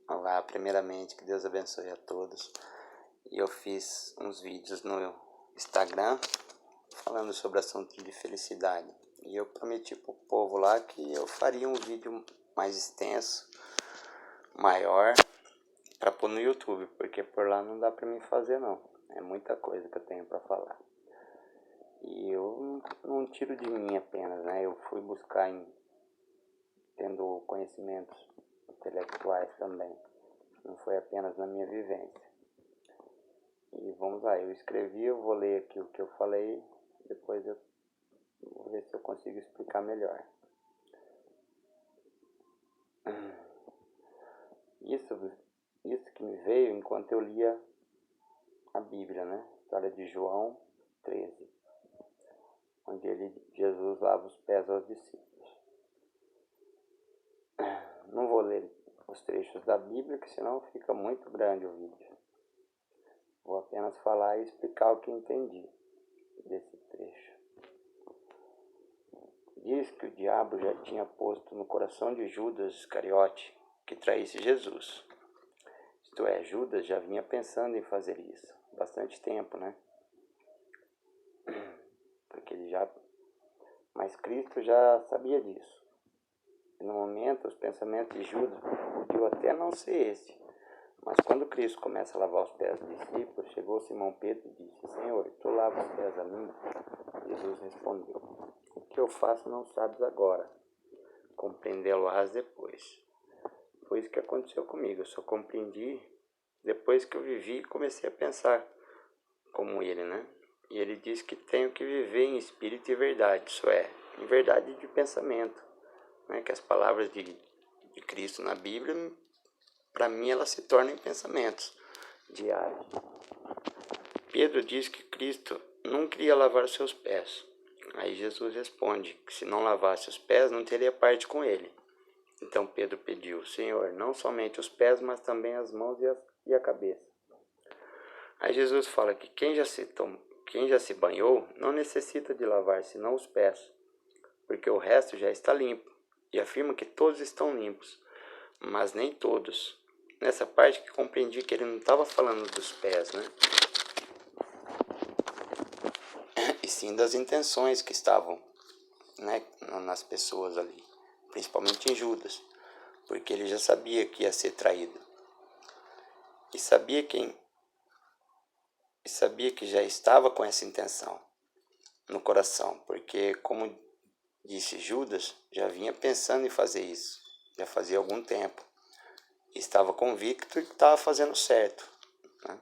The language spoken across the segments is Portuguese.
Olá, primeiramente que Deus abençoe a todos. E eu fiz uns vídeos no Instagram falando sobre assunto de felicidade. E eu prometi pro povo lá que eu faria um vídeo mais extenso, maior, para pôr no YouTube, porque por lá não dá para mim fazer não. É muita coisa que eu tenho para falar. E eu não tiro de mim apenas, né? Eu fui buscar tendo conhecimentos intelectuais também. Não foi apenas na minha vivência. E vamos lá, eu escrevi, eu vou ler aqui o que eu falei, depois eu vou ver se eu consigo explicar melhor. Isso que me veio enquanto eu lia a Bíblia, né? História de João 13, onde Jesus lava os pés aos discípulos. Não vou ler os trechos da Bíblia, que senão fica muito grande o vídeo. Vou apenas falar e explicar o que entendi desse trecho. Diz que o diabo já tinha posto no coração de Judas Iscariote que traísse Jesus. Isto é, Judas já vinha pensando em fazer isso há bastante tempo, né? Porque mas Cristo já sabia disso. E no momento, os pensamentos de Judas podiam até não ser esse. Mas quando Cristo começa a lavar os pés dos discípulos, chegou Simão Pedro e disse: Senhor, tu lavas os pés a mim? Jesus respondeu: O que eu faço não sabes agora, compreendê-lo-ás depois. Foi isso que aconteceu comigo, eu só compreendi depois que eu vivi e comecei a pensar como ele, né? E ele diz que tenho que viver em espírito e verdade, isso é, em verdade de pensamento, né? Que as palavras de Cristo na Bíblia, para mim, elas se tornam pensamentos diários. Pedro diz que Cristo não queria lavar os seus pés. Aí Jesus responde que se não lavasse os pés, não teria parte com ele. Então Pedro pediu: Senhor, não somente os pés, mas também as mãos e a cabeça. Aí Jesus fala que quem já se banhou não necessita de lavar senão os pés, porque o resto já está limpo. E afirma que todos estão limpos, mas nem todos. Nessa parte que compreendi que ele não estava falando dos pés, né? E sim das intenções que estavam, né, nas pessoas ali, principalmente em Judas, porque ele já sabia que ia ser traído. E sabia que já estava com essa intenção no coração, porque, como disse Judas, já vinha pensando em fazer isso, já fazia algum tempo. Estava convicto e estava fazendo certo, né?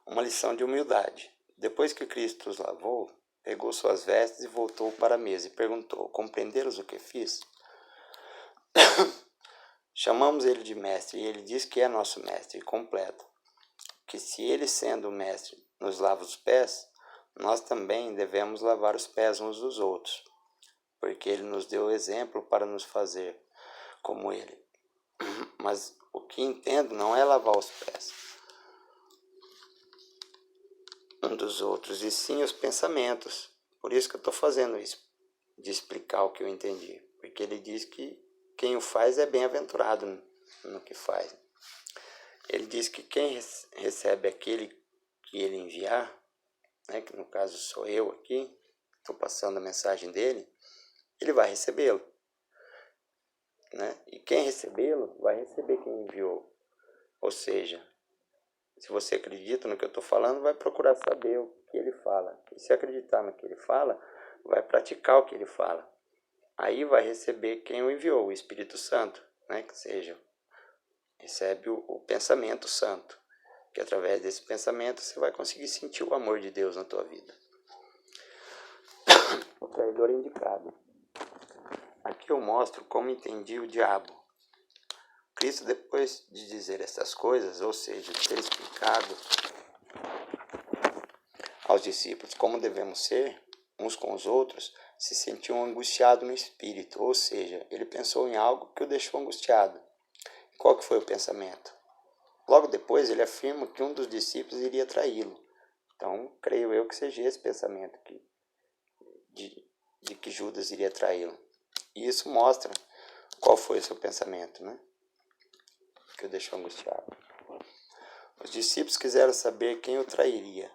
Uma lição de humildade. Depois que Cristo os lavou, pegou suas vestes e voltou para a mesa e perguntou: compreenderam o que fiz? Chamamos ele de mestre e ele diz que é nosso mestre e completo. Que se ele, sendo o mestre, nos lava os pés, nós também devemos lavar os pés uns dos outros, porque ele nos deu o exemplo para nos fazer como ele. Mas o que entendo não é lavar os pés um dos outros, e sim os pensamentos. Por isso que eu estou fazendo isso, de explicar o que eu entendi. Porque ele diz que quem o faz é bem-aventurado no que faz. Ele diz que quem recebe aquele que ele enviar, né, que no caso sou eu aqui, estou passando a mensagem dele, ele vai recebê-lo, né? E quem recebê-lo vai receber quem enviou. Ou seja, se você acredita no que eu estou falando, vai procurar saber o que ele fala. E se acreditar no que ele fala, vai praticar o que ele fala. Aí vai receber quem o enviou, o Espírito Santo, né? Que seja, recebe o pensamento santo. Que através desse pensamento você vai conseguir sentir o amor de Deus na tua vida. O traidor indicado. Aqui eu mostro como entendi o diabo. Cristo, depois de dizer essas coisas, ou seja, ter explicado aos discípulos como devemos ser uns com os outros, se sentiu angustiado no espírito, ou seja, ele pensou em algo que o deixou angustiado. Qual que foi o pensamento? Logo depois ele afirma que um dos discípulos iria traí-lo. Então, creio eu que seja esse pensamento de que Judas iria traí-lo. E isso mostra qual foi o seu pensamento, né? que o deixou angustiado. Os discípulos quiseram saber quem o trairia.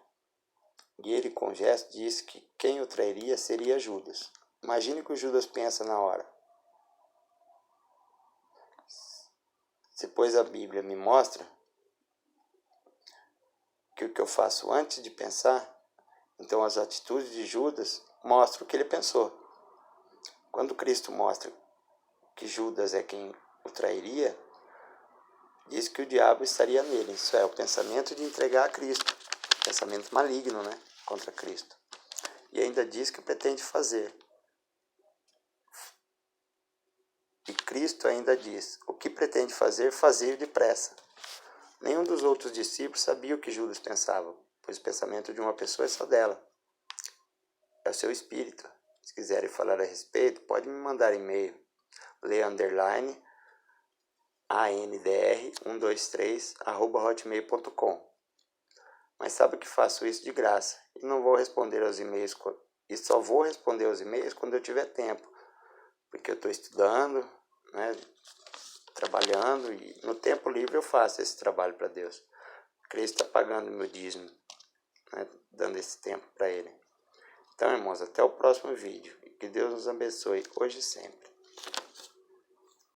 E ele, com gesto, disse que quem o trairia seria Judas. Imagine o que o Judas pensa na hora. Depois a Bíblia me mostra que o que eu faço antes de pensar, então as atitudes de Judas mostram o que ele pensou. Quando Cristo mostra que Judas é quem o trairia, diz que o diabo estaria nele. Isso é, o pensamento de entregar a Cristo. Pensamento maligno, né? Contra Cristo. E ainda diz que pretende fazer. E Cristo ainda diz, o que pretende fazer, fazer depressa. Nenhum dos outros discípulos sabia o que Judas pensava, pois o pensamento de uma pessoa é só dela. É o seu espírito. Se quiserem falar a respeito, pode me mandar e-mail. leandr_andr123@hotmail.com. Mas sabe que faço isso de graça e não vou responder aos e-mails e só vou responder aos e-mails quando eu tiver tempo, porque eu estou estudando, né, trabalhando, e no tempo livre eu faço esse trabalho para Deus. Cristo está pagando meu dízimo, né, dando esse tempo para Ele. Então, irmãos, até o próximo vídeo. E que Deus nos abençoe hoje e sempre.